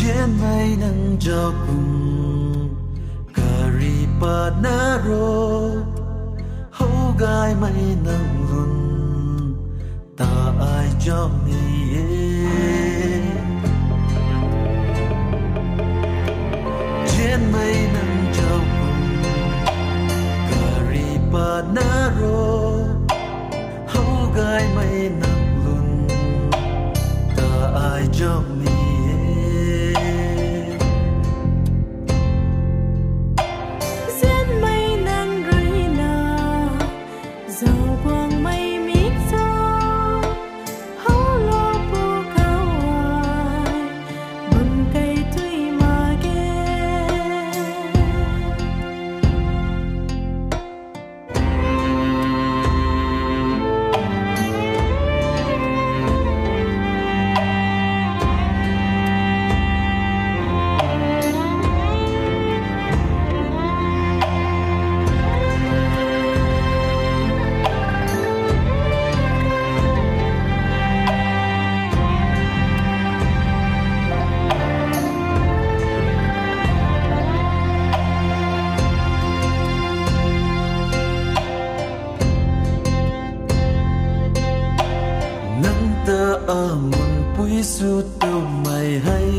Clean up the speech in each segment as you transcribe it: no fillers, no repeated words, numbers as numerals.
trên mây nắng cho cùng kari pa na ro hấu gai mây nắng run ta ai cho mi trên mây nắng cho cùng kari pa na ro hấu gai mây nắng run ta ai cho mi mun pui su tâu mày hay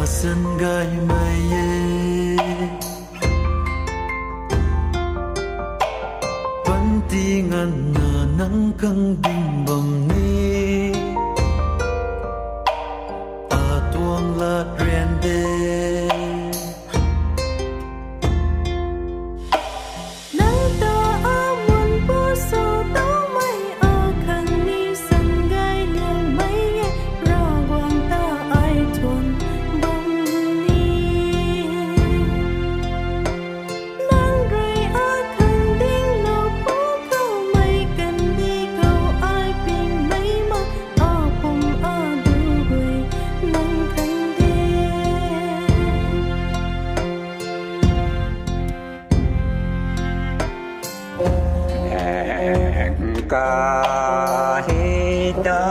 sân gai mày vẫn ti ngăn nắng căng đinh bằng ni tuang la rende ca hi ta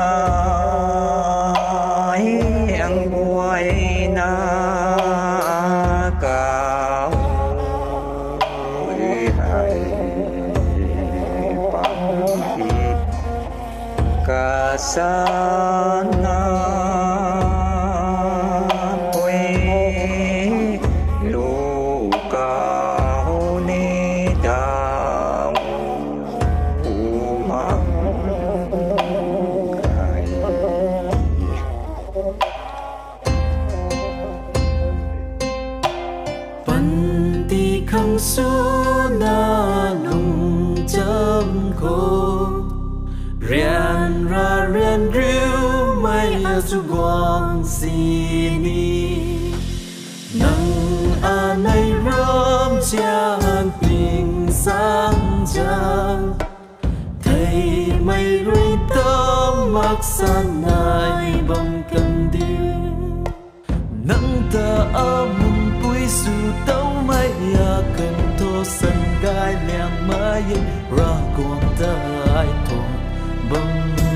hiang buai na ca ui hai pa hi ca sa na ui lu ca ho ni da Panti khang su na lung châm khô rian ra rian riu mai a su guang si ni nang a nay ram cha han ping sang chang thầy mây ruy tâm mặc san nai bông cần điêu nắng ta a mun pui su tâu mai a cần thô sân gai liang mai ra cuồng ta ai thong bông